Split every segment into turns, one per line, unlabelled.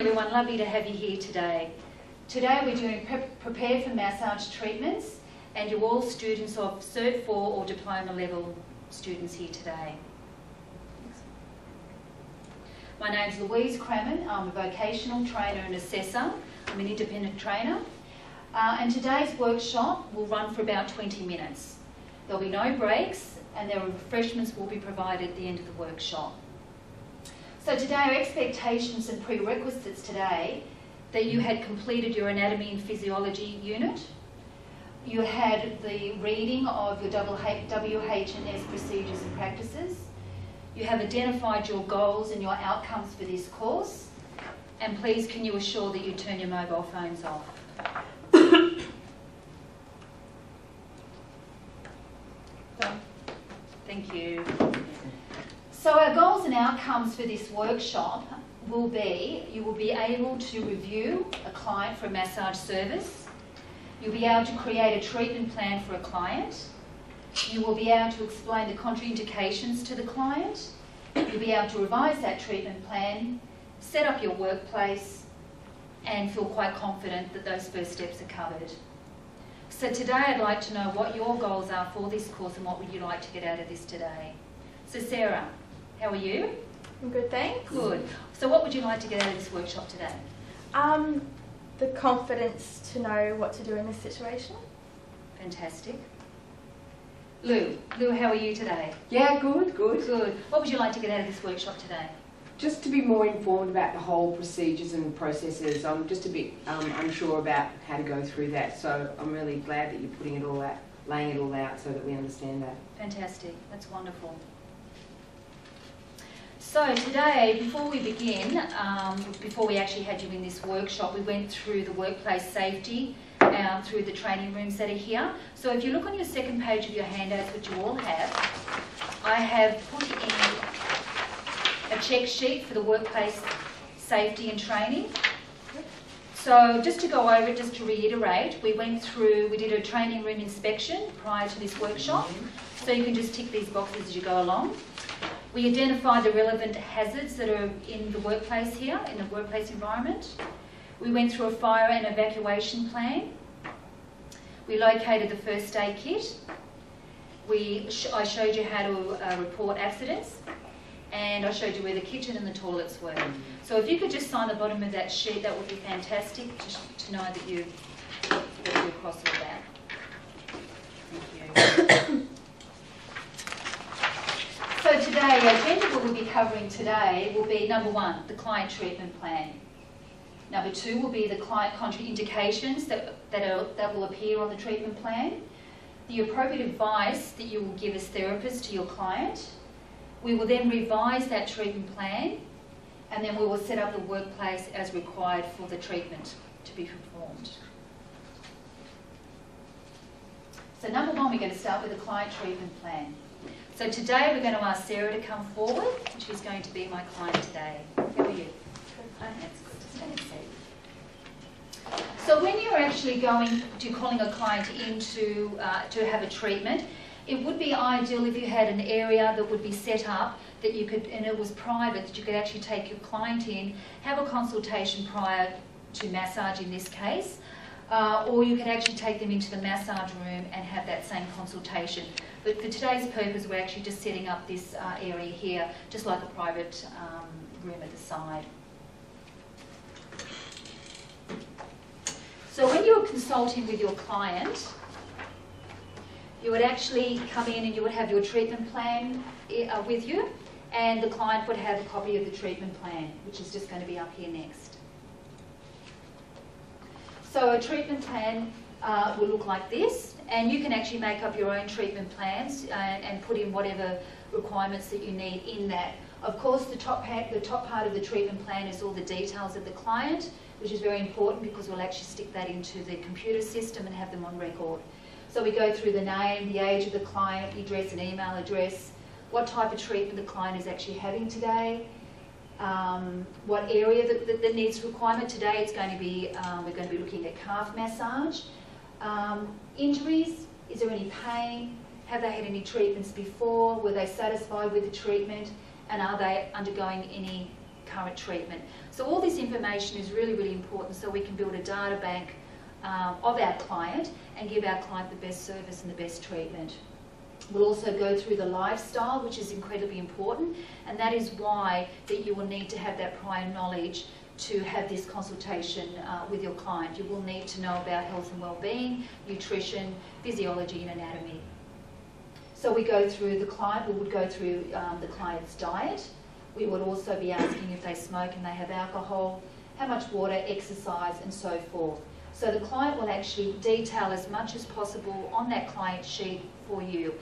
Everyone, lovely to have you here today. Today we're doing prepare for massage treatments, and you're all students of Cert 4 or diploma level students here today. My name's Louise. I'm a vocational trainer and assessor. I'm an independent trainer. And today's workshop will run for about 20 minutes. There'll be no breaks, and there are refreshments will be provided at the end of the workshop. So today our expectations and prerequisites today, that you had completed your anatomy and physiology unit, you had the reading of your WH&S procedures and practices, you have identified your goals and your outcomes for this course, and please can you assure that you turn your mobile phones off. Thank you. So our goals and outcomes for this workshop will be, you will be able to review a client for a massage service, you'll be able to create a treatment plan for a client, you will be able to explain the contraindications to the client, you'll be able to revise that treatment plan, set up your workplace, and feel quite confident that those first steps are covered. So today I'd like to know what your goals are for this course and what would you like to get out of this today. So Sarah, how are you?
I'm good, thanks.
Good. So what would you like to get out of this workshop today?
The confidence to know what to do in this situation.
Fantastic. Lou, how are you today?
Yeah, good.
Good. What would you like to get out of this workshop today?
Just to be more informed about the whole procedures and processes. I'm just a bit unsure about how to go through that, so I'm really glad that you're putting it all out, laying it all out so that we understand that.
Fantastic. That's wonderful. So today, before we begin, before we actually had you in this workshop, we went through the workplace safety through the training rooms that are here. So if you look on your second page of your handouts, which you all have, I have put in a check sheet for the workplace safety and training. So just to go over it, just to reiterate, we did a training room inspection prior to this workshop. So you can just tick these boxes as you go along. We identified the relevant hazards that are in the workplace here, in the workplace environment. We went through a fire and evacuation plan. We located the first aid kit. I showed you how to report accidents, and I showed you where the kitchen and the toilets were. So if you could just sign the bottom of that sheet, that would be fantastic, just to know that you're across all that. Thank you. So today, the agenda we will be covering today will be number 1, the client treatment plan. Number 2 will be the client contraindications that will appear on the treatment plan. The appropriate advice that you will give as therapists to your client. We will then revise that treatment plan, and then we will set up the workplace as required for the treatment to be performed. So number 1, we're going to start with the client treatment plan. So today we're going to ask Sarah to come forward, and she's going to be my client today. How are you? That's good to stand and see. So when you're actually calling a client in to have a treatment, it would be ideal if you had an area that would be set up that you could, and it was private, that you could actually take your client in, have a consultation prior to massage in this case, or you could actually take them into the massage room and have that same consultation. But for today's purpose, we're actually just setting up this area here, just like a private room at the side. So when you're consulting with your client, you would actually come in and you would have your treatment plan with you, and the client would have a copy of the treatment plan, which is just going to be up here next. So a treatment plan will look like this, and you can actually make up your own treatment plans and put in whatever requirements that you need in that. Of course, the top part of the treatment plan is all the details of the client, which is very important because we'll actually stick that into the computer system and have them on record. So we go through the name, the age of the client, the address and email address, what type of treatment the client is actually having today, what area that needs requirement. Today it's going to be, we're going to be looking at calf massage. Injuries, is there any pain? Have they had any treatments before? Were they satisfied with the treatment? And are they undergoing any current treatment. So all this information is really, really important so we can build a data bank of our client and give our client the best service and the best treatment. We'll also go through the lifestyle, which is incredibly important, and that is why that you will need to have that prior knowledge to have this consultation with your client. You will need to know about health and well-being, nutrition, physiology and anatomy. So we go through the client, we would go through the client's diet. We would also be asking if they smoke and they have alcohol, how much water, exercise and so forth. So the client will actually detail as much as possible on that client sheet for you.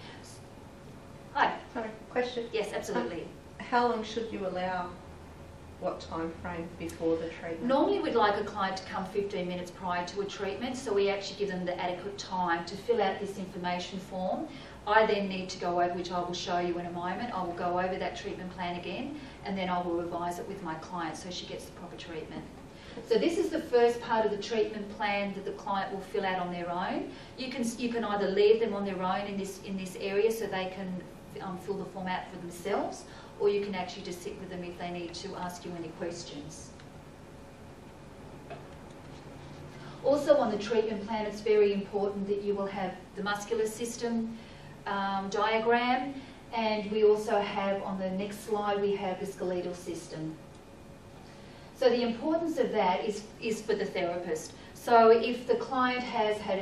Hi.
Sorry, question.
Yes, absolutely.
How long should you allow? What time frame before the treatment?
Normally we'd like a client to come 15 minutes prior to a treatment, so we actually give them the adequate time to fill out this information form. I then need to go over, which I will show you in a moment, I will go over that treatment plan again and then I will revise it with my client so she gets the proper treatment. So this is the first part of the treatment plan that the client will fill out on their own. You can either leave them on their own in this area so they can fill the form out for themselves, or you can actually just sit with them if they need to ask you any questions. Also on the treatment plan, it's very important that you will have the muscular system diagram, and we also have, on the next slide, we have the skeletal system. So the importance of that is for the therapist. So if the client has had,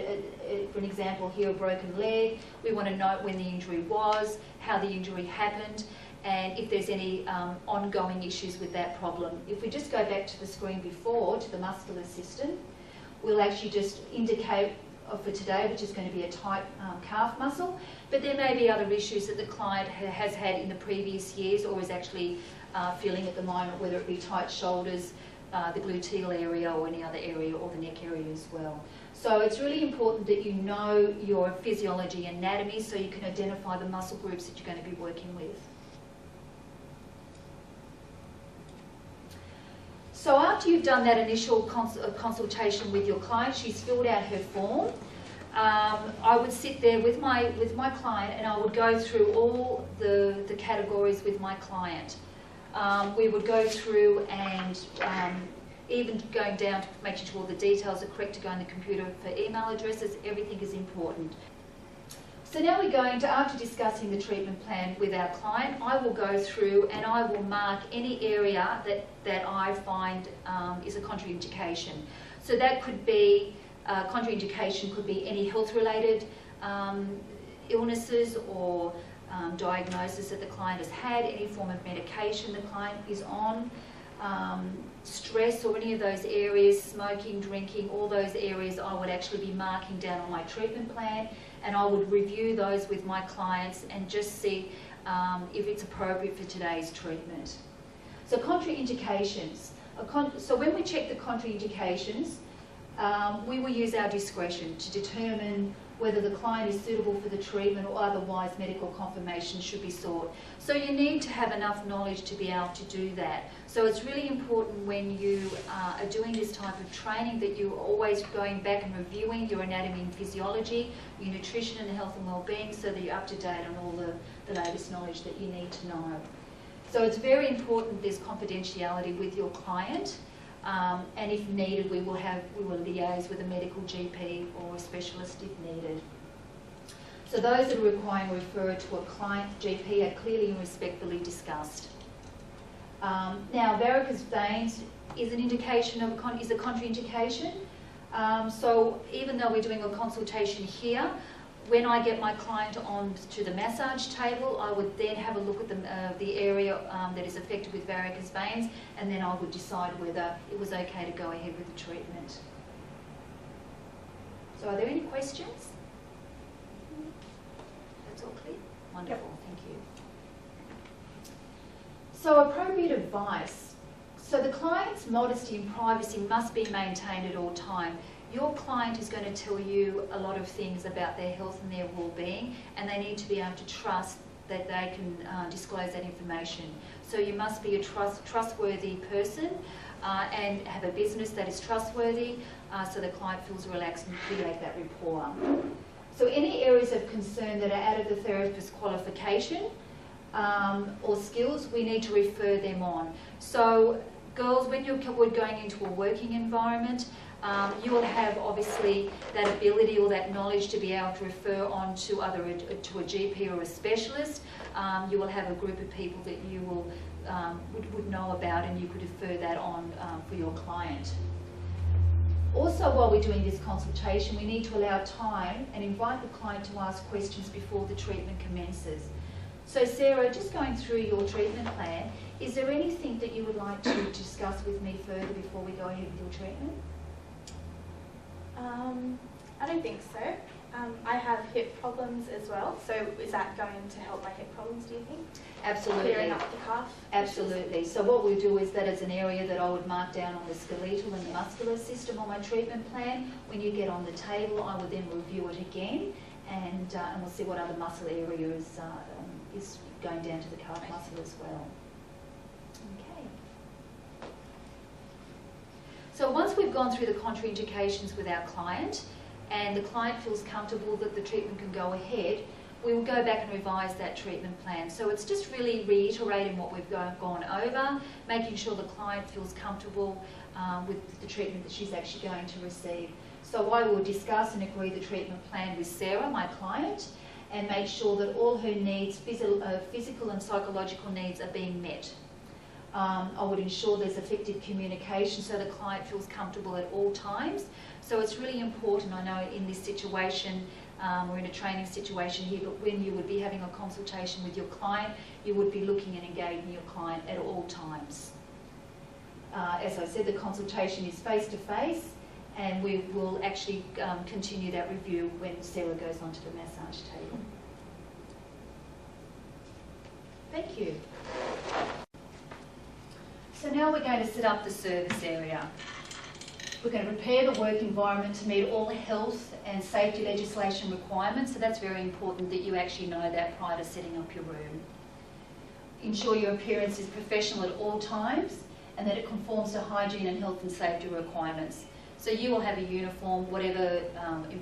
for an example here, a broken leg, we want to note when the injury was, how the injury happened, and if there's any ongoing issues with that problem. If we just go back to the screen before, to the muscular system, we'll actually just indicate for today, which is going to be a tight calf muscle, but there may be other issues that the client has had in the previous years or is actually feeling at the moment, whether it be tight shoulders, the gluteal area or any other area, or the neck area as well. So it's really important that you know your physiology and anatomy so you can identify the muscle groups that you're going to be working with. So after you've done that initial consultation with your client, she's filled out her form, I would sit there with my client and I would go through all the categories with my client. We would go through and even going down to making sure all the details are correct to go in the computer for email addresses, everything is important. So now we're going to, after discussing the treatment plan with our client, I will go through and I will mark any area that I find is a contraindication. So that could be, contraindication could be any health-related illnesses or diagnosis that the client has had, any form of medication the client is on, stress or any of those areas, smoking, drinking, all those areas I would actually be marking down on my treatment plan, and I would review those with my clients and just see if it's appropriate for today's treatment. So contraindications. So when we check the contraindications, we will use our discretion to determine whether the client is suitable for the treatment or otherwise medical confirmation should be sought. So you need to have enough knowledge to be able to do that. So it's really important when you are doing this type of training that you're always going back and reviewing your anatomy and physiology, your nutrition and health and well-being, so that you're up to date on all the latest knowledge that you need to know. So it's very important there's confidentiality with your client. And if needed, we will liaise with a medical GP or a specialist if needed. So those that are requiring referral to a client GP are clearly and respectfully discussed. Now, varicose veins is an indication of is a contraindication. So even though we're doing a consultation here, when I get my client on to the massage table, I would then have a look at the area that is affected with varicose veins, and then I would decide whether it was okay to go ahead with the treatment. So are there any questions? That's all clear? Wonderful, yep. Thank you. So appropriate advice. So the client's modesty and privacy must be maintained at all time. Your client is going to tell you a lot of things about their health and their well-being, and they need to be able to trust that they can disclose that information. So you must be a trustworthy person and have a business that is trustworthy so the client feels relaxed and create that rapport. So any areas of concern that are out of the therapist's qualification, or skills, we need to refer them on. So girls, when you're going into a working environment, you will have obviously that ability or that knowledge to be able to refer on to to a GP or a specialist. You will have a group of people that you would know about, and you could refer that on for your client. Also, while we're doing this consultation, we need to allow time and invite the client to ask questions before the treatment commences. So Sarah, just going through your treatment plan, is there anything that you would like to discuss with me further before we go ahead with your treatment?
I don't think so. I have hip problems as well, so is that going to help my hip problems, do you think?
Absolutely.
Clearing up the calf?
Absolutely. So what we'll do is that is an area that I would mark down on the skeletal and the muscular system on my treatment plan. When you get on the table, I would then review it again, and we'll see what other muscle areas is going down to the calf muscle as well. Okay. So once we've gone through the contraindications with our client, and the client feels comfortable that the treatment can go ahead, we will go back and revise that treatment plan. So it's just really reiterating what we've gone over, making sure the client feels comfortable with the treatment that she's actually going to receive. So I will discuss and agree the treatment plan with Sarah, my client, and make sure that all her needs, physical and psychological needs, are being met. I would ensure there's effective communication so the client feels comfortable at all times. So it's really important, I know in this situation, we're in a training situation here, but when you would be having a consultation with your client, you would be looking and engaging your client at all times. As I said, the consultation is face-to-face, and we will actually continue that review when Sarah goes onto the massage table. Thank you. So now we're going to set up the service area. We're going to prepare the work environment to meet all health and safety legislation requirements, so that's very important that you actually know that prior to setting up your room. Ensure your appearance is professional at all times and that it conforms to hygiene and health and safety requirements. So you will have a uniform, whatever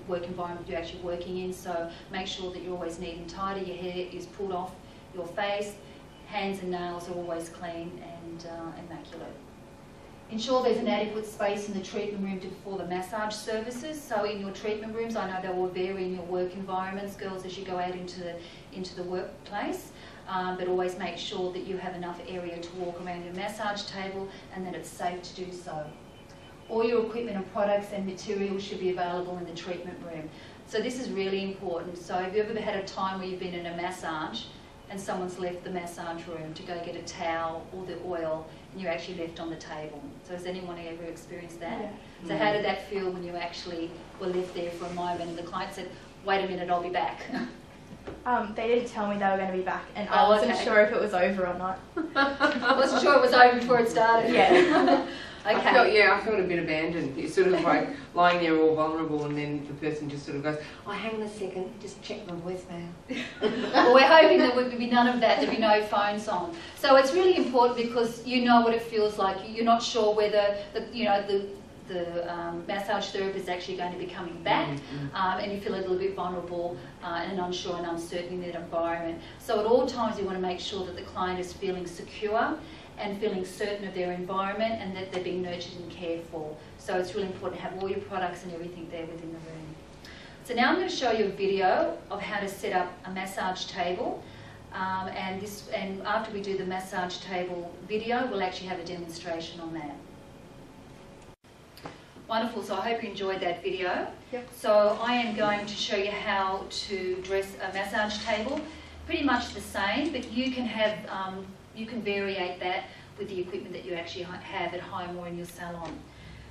work environment you're actually working in, so make sure that you're always neat and tidy, your hair is pulled off your face, hands and nails are always clean and immaculate. Ensure there's an adequate space in the treatment room for the massage services. So in your treatment rooms, I know they will vary in your work environments, girls, as you go out into the workplace, but always make sure that you have enough area to walk around your massage table and that it's safe to do so. All your equipment and products and materials should be available in the treatment room. So this is really important. So have you ever had a time where you've been in a massage and someone's left the massage room to go get a towel or the oil, and you're actually left on the table? So has anyone ever experienced that?
Yeah.
So how did that feel when you actually were left there for a moment and the client said, wait a minute, I'll be back?
They didn't tell me they were going to be back, and I wasn't sure if it was over or not.
I wasn't sure it was over before it started.
Yeah.
Okay.
I felt a bit abandoned. You're sort of like lying there all vulnerable, and then the person just sort of goes, oh, hang on a second, just check my voicemail.
Well, we're hoping that there would be none of that, there'd be no phones on. So it's really important because you know what it feels like. You're not sure whether the massage therapist is actually going to be coming back, and you feel a little bit vulnerable and unsure and uncertain in that environment. So at all times you want to make sure that the client is feeling secure and feeling certain of their environment and that they're being nurtured and cared for. So it's really important to have all your products and everything there within the room. So now I'm going to show you a video of how to set up a massage table. And after we do the massage table video, we'll actually have a demonstration on that. Wonderful, so I hope you enjoyed that video.
Yep.
So I am going to show you how to dress a massage table. Pretty much the same, but you can have you can variate that with the equipment that you actually have at home or in your salon.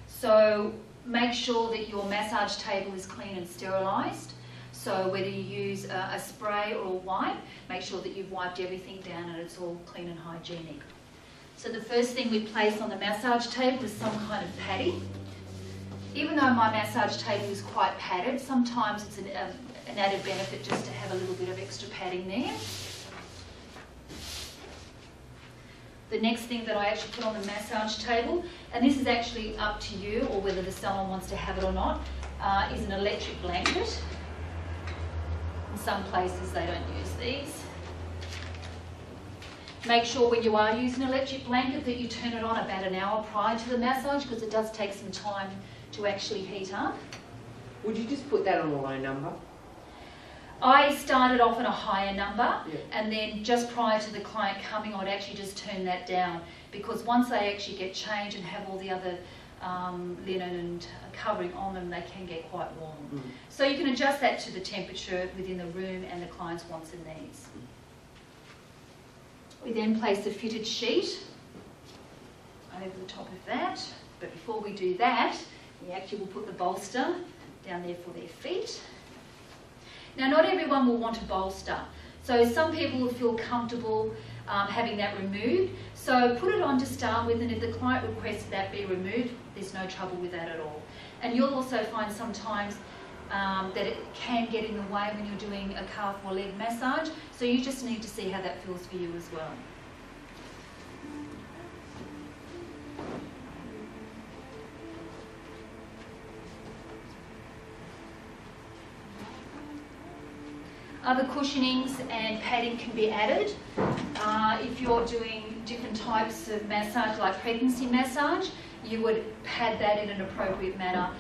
So make sure that your massage table is clean and sterilised. So whether you use a spray or a wipe, make sure that you've wiped everything down and it's all clean and hygienic. So the first thing we place on the massage table is some kind of padding. Even though my massage table is quite padded, sometimes it's an added benefit just to have a little bit of extra padding there. The next thing that I actually put on the massage table, and this is actually up to you or whether the salon wants to have it or not, is an electric blanket. In some places they don't use these. Make sure when you are using an electric blanket that you turn it on about an hour prior to the massage, because it does take some time to actually heat up.
Would you just put that on a low number?
I started off at a higher number,
Yeah.
and then just prior to the client coming, I'd actually just turn that down, because once they actually get changed and have all the other linen and covering on them, they can get quite warm.
Mm.
So you can adjust that to the temperature within the room and the client's wants and needs. We then place the fitted sheet over the top of that, but before we do that, we actually will put the bolster down there for their feet. Now, not everyone will want a bolster, so some people will feel comfortable having that removed. So put it on to start with, and if the client requests that be removed, there's no trouble with that at all. And you'll also find sometimes that it can get in the way when you're doing a calf or leg massage, so you just need to see how that feels for you as well. Other cushionings and padding can be added. If you're doing different types of massage, like pregnancy massage, you would pad that in an appropriate manner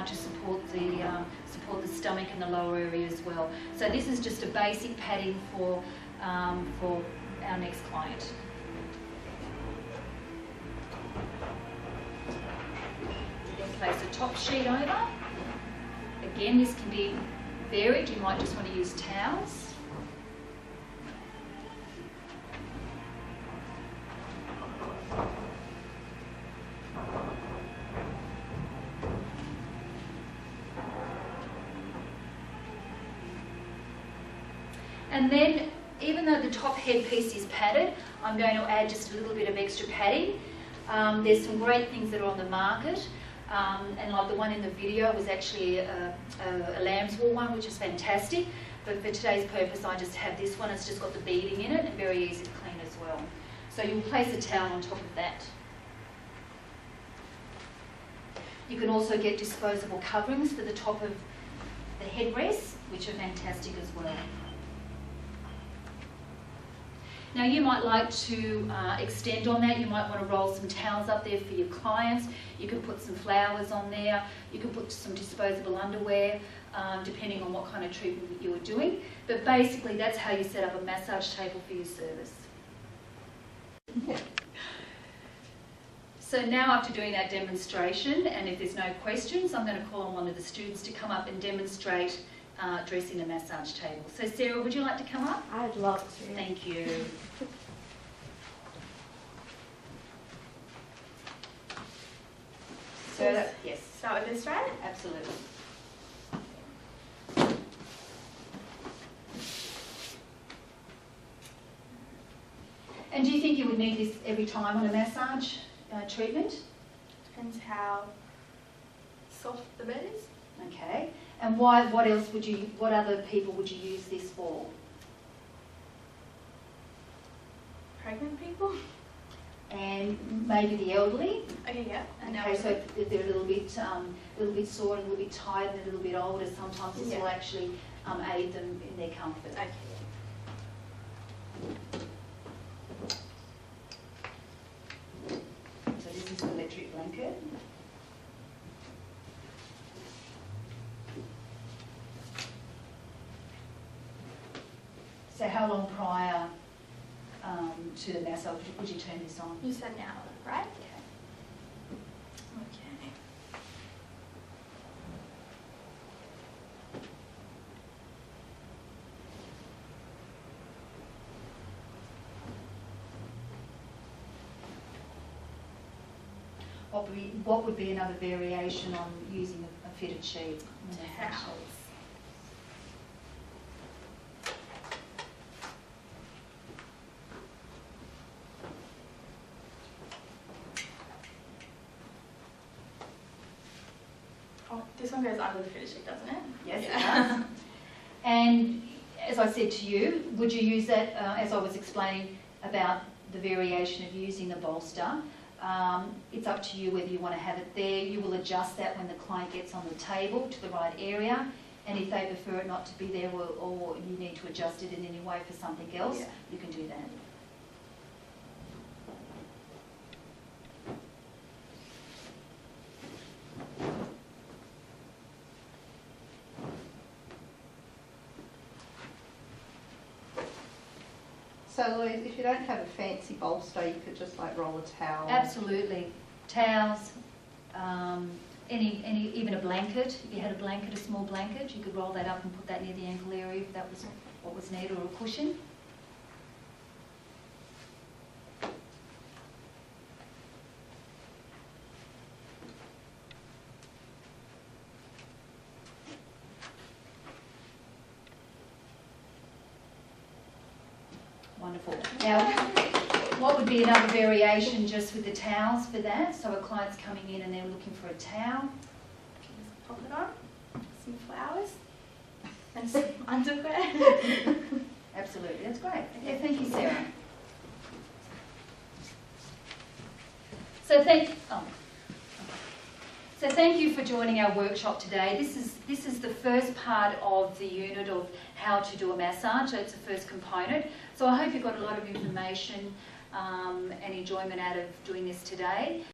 to support the stomach and the lower area as well. So this is just a basic padding for our next client. Then place the top sheet over. Again, this can be varied. You might just want to use towels. And then, even though the top headpiece is padded, I'm going to add just a little bit of extra padding. There's some great things that are on the market. And like the one in the video was actually a lamb's wool one, which is fantastic. But for today's purpose, I just have this one. It's just got the beading in it and very easy to clean as well. So you'll place a towel on top of that. You can also get disposable coverings for the top of the headrest, which are fantastic as well. Now you might like to extend on that. You might want to roll some towels up there for your clients. You can put some flowers on there. You can put some disposable underwear, depending on what kind of treatment that you are doing. But basically that's how you set up a massage table for your service. So now after doing that demonstration, and if there's no questions, I'm going to call on one of the students to come up and demonstrate dressing the massage table. So Sarah, would you like to come up?
I'd love to.
Thank you. So yes,
Start with this, right?
absolutely. And do you think you would need this every time on a massage treatment?
Depends how soft the bed is.
Okay. And why? What else would you? What other people would you use this for?
Pregnant people?
And maybe the elderly.
Okay, yeah. And
Okay, so if they're a little bit sore, and a little bit tired, and a little bit older, sometimes this will actually aid them in their comfort.
Okay.
So this is the electric blanket. So how long prior to the massage would you turn this on?
You said now, right?
Okay.
Okay.
What would be another variation on using a fitted sheet?
Towels. Oh, this one goes under the fitted sheet, doesn't it?
Yes,
Yeah.
it does. And as I said to you, would you use that, as I was explaining about the variation of using the bolster? It's up to you whether you want to have it there. You will adjust that when the client gets on the table to the right area. And if they prefer it not to be there, or you need to adjust it in any way for something else,
Yeah.
you can do that.
So Louise, if you don't have a fancy bolster, you could just like roll a towel.
Absolutely. Towels, even a blanket. If you had a blanket, a small blanket, you could roll that up and put that near the ankle area if that was what was needed, or a cushion. Wonderful. Now, what would be another variation just with the towels for that? So a client's coming in and they're looking for a towel.
Just pop it on, some flowers, and some underwear.
Absolutely, that's great. Okay, thank you, Sarah. So thank you for joining our workshop today. This is the first part of the unit of how to do a massage. So it's the first component. So I hope you got a lot of information and enjoyment out of doing this today.